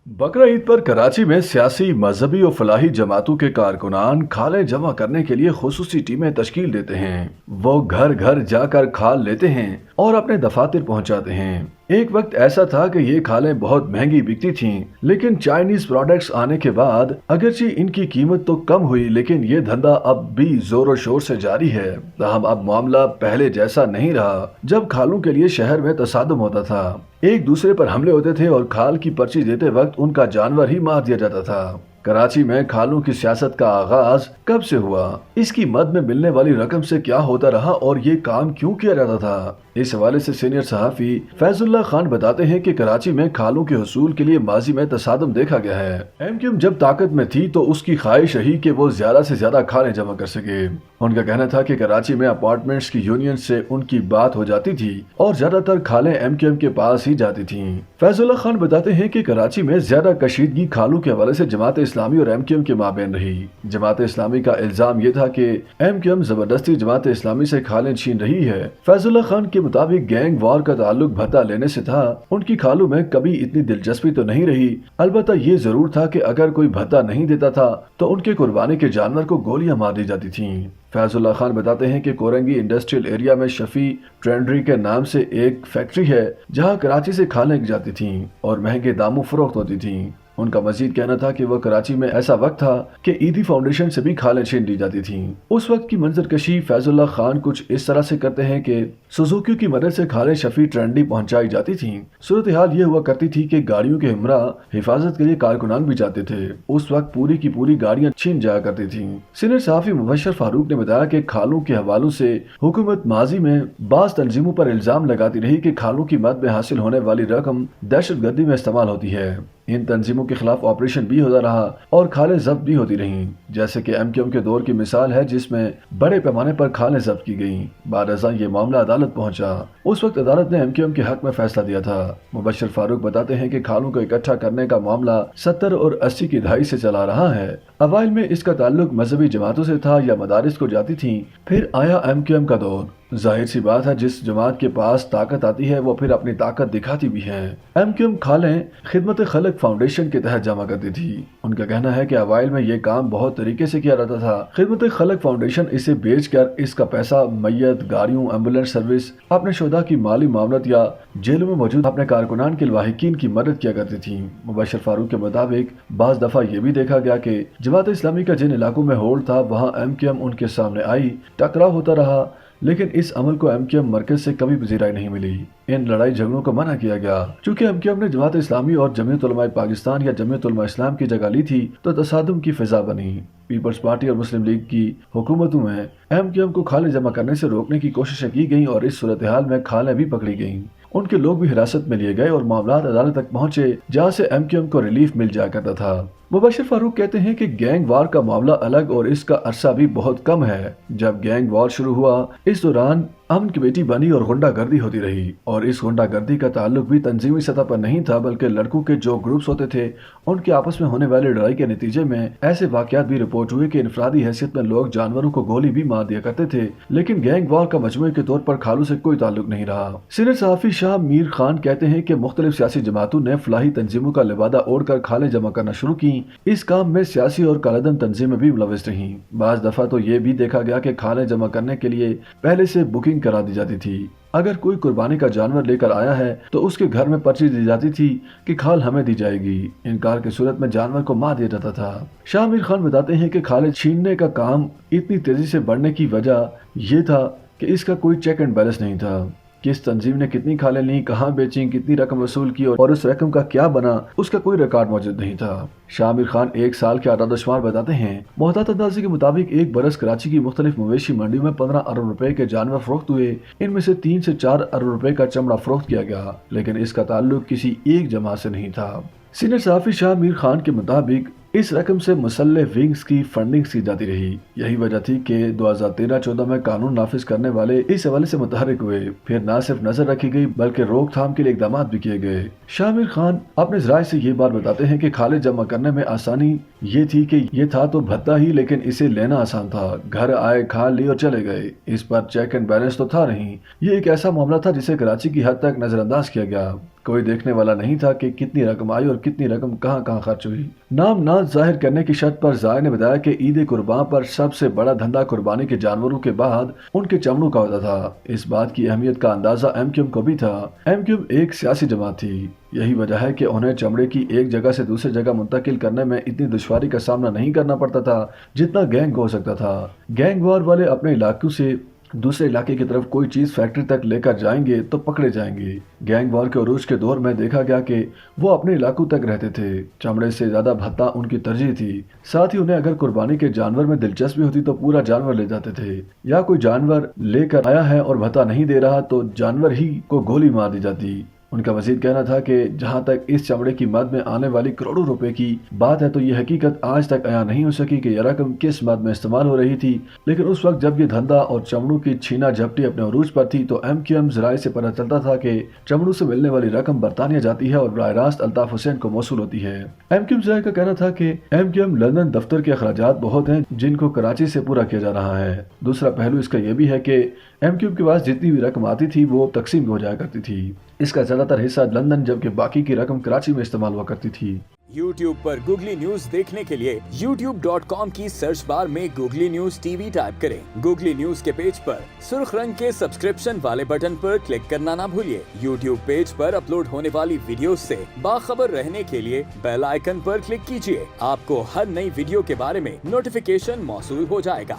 बकरा ईद पर कराची में सियासी, मजहबी और फलाही जमातों के कारकुनान खालें जमा करने के लिए खुसूसी टीमें तश्कील देते हैं। वो घर घर जाकर खाल लेते हैं और अपने दफातर पहुंचाते हैं। एक वक्त ऐसा था कि ये खालें बहुत महंगी बिकती थीं, लेकिन चाइनीज प्रोडक्ट्स आने के बाद अगरचे इनकी कीमत तो कम हुई, लेकिन ये धंधा अब भी जोरों शोर से जारी है। ताहम अब मामला पहले जैसा नहीं रहा, जब खालों के लिए शहर में तसादुम होता था, एक दूसरे पर हमले होते थे और खाल की पर्ची देते वक्त उनका जानवर ही मार दिया जाता था। कराची में खालों की सियासत का आगाज कब से हुआ, इसकी मद में मिलने वाली रकम से क्या होता रहा और ये काम क्यों किया जाता था, इस हवाले से सीनियर सहाफी फैजुल्लाह खान बताते हैं कि कराची में खालों के हसूल के लिए माजी में तसादुम देखा गया है। एमक्यूएम जब ताकत में थी तो उसकी ख्वाहिश रही कि वो ज्यादा से ज्यादा खालें जमा कर सके। उनका कहना था कि कराची में अपार्टमेंट्स की यूनियन से उनकी बात हो जाती थी और ज्यादातर खालें एमक्यूएम के पास ही जाती थीं। फैजुल्लाह खान बताते हैं कि कराची में ज्यादा कशीदगी खालों के हवाले से जमात इस्लामी और एमक्यूएम के माबेन रही। जमात इस्लामी का इल्जाम ये था कि एमक्यूएम जबरदस्ती जमात इस्लामी से खालें छीन रही है। फैजुल्लाह खान के मुताबिक गैंग वार का ताल्लुक भत्ता लेने से था। उनकी खालों में कभी इतनी दिलचस्पी तो नहीं रही, अलबत्ता ये जरूर था कि अगर कोई भत्ता नहीं देता था तो उनके कुर्बानी के जानवर को गोलियां मार दी जाती थीं। फैजुल्लाह खान बताते हैं कि कोरंगी इंडस्ट्रियल एरिया में शफी ट्रेंडरी के नाम से एक फैक्ट्री है, जहां कराची से खालें जाती थीं और महंगे दामों फरोख्त होती थीं। उनका मजीद कहना था कि वह कराची में ऐसा वक्त था कि ईदी फाउंडेशन से भी खालें छीन ली जाती थीं। उस वक्त की मंजरकशी फैजुल्लाह खान कुछ इस तरह से करते हैं कि सुजुकी की मदद से खालें शफी ट्रेंडी पहुंचाई जाती थीं। सूरत हाल ये हुआ करती थी कि गाड़ियों के हमरा हिफाजत के लिए कारकुनान भी जाते थे। उस वक्त पूरी की पूरी गाड़ियां छीन जाया करती थीं। सीनियर सहाफी मुबशर फारूक ने बताया कि खालों के हवालों से हुकूमत माजी में बाज तंजीमों पर इल्जाम लगाती रही कि खालों की मद में हासिल होने वाली रकम दहशत गर्दी में इस्तेमाल होती है। इन तंजीमों के खिलाफ ऑपरेशन भी होता रहा और खालें जब्त भी होती रहीं, जैसे कि एमक्यूएम के दौर की मिसाल है जिसमें बड़े पैमाने पर खालें जब्त की गईं। बाद अज़ां ये मामला अदालत पहुंचा। उस वक्त अदालत ने एमक्यूएम के हक में फैसला दिया था। मुबशर फारूक बताते हैं कि खालों को इकट्ठा करने का मामला 70 और 80 की दहाई से चला रहा है। अवाइल में इसका ताल्लुक मजहबी जमातों से था या मदारिस को जाती थी, फिर आया एमक्यूएम का दौर। जाहिर सी बात है, जिस जमात के पास ताकत आती है वो फिर अपनी ताकत दिखाती भी है। एमक्यूएम खालें खिदमत खलक फाउंडेशन के तहत जमा करती थी। उनका कहना है कि अवाइल में ये काम बहुत तरीके से किया जाता था। खिदमत खलक फाउंडेशन इसे बेचकर इसका पैसा मैयत, गाड़ियों, एम्बुलेंस सर्विस, अपने शोधा की माली मामलत या जेलों में मौजूद अपने कारकुनान के लवाहिकीन की मदद किया करती थी। मुबशर फारूक के मुताबिक बाज दफा ये भी देखा गया कि जमात इस्लामी का जिन इलाकों में होल्ड था वहाँ एमक्यूएम उनके सामने आई, टकराव होता रहा, लेकिन इस अमल को एमक्यूएम मरकज से कभी पजीराई नहीं मिली। इन लड़ाई झगड़ों को मना किया गया। चूंकि एमक्यूएम ने जमात इस्लामी और जमीयत उलमा पाकिस्तान या जमीयत उलमा इस्लाम की जगह ली थी तो तसादुम की फिजा बनी। पीपल्स पार्टी और मुस्लिम लीग की हुकूमतों में एमक्यूएम को खालें जमा करने से रोकने की कोशिशें की गईं और इस सूरत हाल में खालें भी पकड़ी गईं। उनके लोग भी हिरासत में लिए गए और मामला अदालत तक पहुंचे, जहां से एमक्यूएम को रिलीफ मिल जाया करता था। मुबशर फारूक कहते हैं कि गैंग वार का मामला अलग और इसका अरसा भी बहुत कम है। जब गैंग वार शुरू हुआ इस दौरान अमन कमेटी बनी और गुंडागर्दी होती रही, और इस गुंडागर्दी का ताल्लुक भी तंजीमी सतह पर नहीं था, बल्कि लड़कों के जो ग्रुप्स होते थे उनके आपस में होने वाली लड़ाई के नतीजे में ऐसे वाकयात भी रिपोर्ट हुए कि इनफरादी हैसियत में लोग जानवरों को गोली भी मार दिया करते थे। लेकिन गैंग वार का मजमूए के तौर पर खालों से कोई ताल्लुक नहीं रहा। सीनियर सहाफी शाह मीर खान कहते हैं कि मुख्तलिफ सियासी जमातों ने फलाही तंजीमों का लिबादा ओढ़कर खालें जमा करना शुरू की। इस काम में सियासी और कालाधन तंजीमें भी मुलविस रहीं। बाज दफा तो ये भी देखा गया कि खालें जमा करने के लिए पहले से बुकिंग करा दी जाती थी। अगर कोई कुर्बानी का जानवर लेकर आया है तो उसके घर में पर्ची दी जाती थी कि खाल हमें दी जाएगी। इनकार की सूरत में जानवर को मार दिया जाता था। शाह मीर खान बताते हैं कि खालें छीनने का काम इतनी तेजी से बढ़ने की वजह यह था कि इसका कोई चेक एंड बैलेंस नहीं था। किस तंजीम ने कितनी खालें ली, कहाँ बेची, कितनी रकम वसूल की और उस रकम का क्या बना, उसका कोई रिकॉर्ड मौजूद नहीं था। शाह मीर खान एक साल के आदादशुमार बताते हैं। मोहतात अंदाजे के मुताबिक एक बरस कराची की मुख्तलिफ मवेशी मंडियों में 15 अरब रुपए के जानवर फरोख्त हुए। इनमें से 3 से 4 अरब रुपए का चमड़ा फरोख्त किया गया, लेकिन इसका ताल्लुक किसी एक जमात से नहीं था। सीनियर सहाफी शाह मीर खान के मुताबिक इस रकम से मुसल्लह विंग्स की फंडिंग की जाती रही। यही वजह थी कि 2013-14 में कानून नाफिज करने वाले इस हवाले से मुतहर्रिक हुए। फिर न सिर्फ नजर रखी गई बल्कि रोकथाम के लिए इकदाम भी किए गए। शाह मीर खान अपने ज़राए से ये बात बताते हैं कि खालें जमा करने में आसानी ये थी कि ये था तो भत्ता ही, लेकिन इसे लेना आसान था। घर आए, खाल ली और चले गए। इस पर चेक एंड बैलेंस तो था नहीं। ये एक ऐसा मामला था जिसे कराची की हद तक नजरअंदाज किया गया। کوئی دیکھنے والا نہیں تھا کہ کتنی رقم آئی اور کتنی رقم کہاں کہاں خرچ ہوئی۔ نام نہ ظاہر کرنے کی شرط پر زائر نے بتایا کہ عید قربان پر سب سے بڑا دھندا قربانی کے جانوروں کے بعد ان کے چمڑوں کا ہوتا تھا۔ اس بات کی اہمیت کا اندازہ ایم کیو ایم کو بھی تھا۔ ایم کیو ایم ایک سیاسی جماعت تھی، یہی وجہ ہے کہ انہیں چمڑے کی ایک جگہ سے دوسری جگہ منتقل کرنے میں اتنی دشواری کا سامنا نہیں کرنا پڑتا تھا جتنا گینگ ہو سکتا تھا۔ گینگ وار والے اپنے علاقوں سے دوسرے علاقے کی طرف کوئی چیز فیکٹری تک لے کر جائیں گے تو پکڑے جائیں گے۔ گینگ وار کے عروج کے دور میں دیکھا گیا کہ وہ اپنے علاقوں تک رہتے تھے، چمڑے سے زیادہ بھتہ ان کی ترجیح تھی۔ ساتھ ہی انہیں اگر قربانی کے جانور میں دلچسپی ہوتی تو پورا جانور لے جاتے تھے، یا کوئی جانور لے کر آیا ہے اور بھتہ نہیں دے رہا تو جانور ہی کو گولی مار دی جاتی۔ ان کا مزید کہنا تھا کہ جہاں تک اس چمڑے کی مد میں آنے والی کروڑوں روپے کی بات ہے تو یہ حقیقت آج تک عیاں نہیں ہو سکی کہ یہ رقم کس مد میں استعمال ہو رہی تھی، لیکن اس وقت جب یہ دھندا اور چمڑوں کی چھینا جھپٹی اپنے عروج پر تھی تو ایم کیو ایم ذرائع سے پتہ چلتا تھا کہ چمڑوں سے ملنے والی رقم برطانیہ جاتی ہے اور براہ راست الطاف حسین کو موصول ہوتی ہے۔ ایم کیو ایم ذرائع کا کہنا تھا کہ ایم کیو ایم لندن دفتر کے اخراجات بہت ہیں جن کو کراچی سے پورا کیا جا رہا ہے۔ دوسرا پہلو اس کا یہ بھی ہے کہ ایم کیو ایم کے پاس جتنی بھی رقم آتی تھی وہ تقسیم ہو جایا کرتی تھی، اس کا زیادہ تر حصہ لندن جبکہ باقی کی رقم کراچی میں استعمال ہوا کرتی تھی۔ یوٹیوب پر گوگلی نیوز دیکھنے کے لیے youtube.com کی سرچ بار میں googly news T V type کریں۔ گوگلی نیوز کے پیج پر سرخ رنگ کے سبسکرپشن والے بٹن پر کلک کرنا نہ بھولیے۔ یوٹیوب پیج پر اپلوڈ ہونے والی ویڈیوز سے باخبر رہنے کے لیے بیل آئیکن پر کلک کیجیے۔ آپ کو ہر نئی ویڈیو کے بارے میں نوٹیفیکیشن موصول ہو جائے گا۔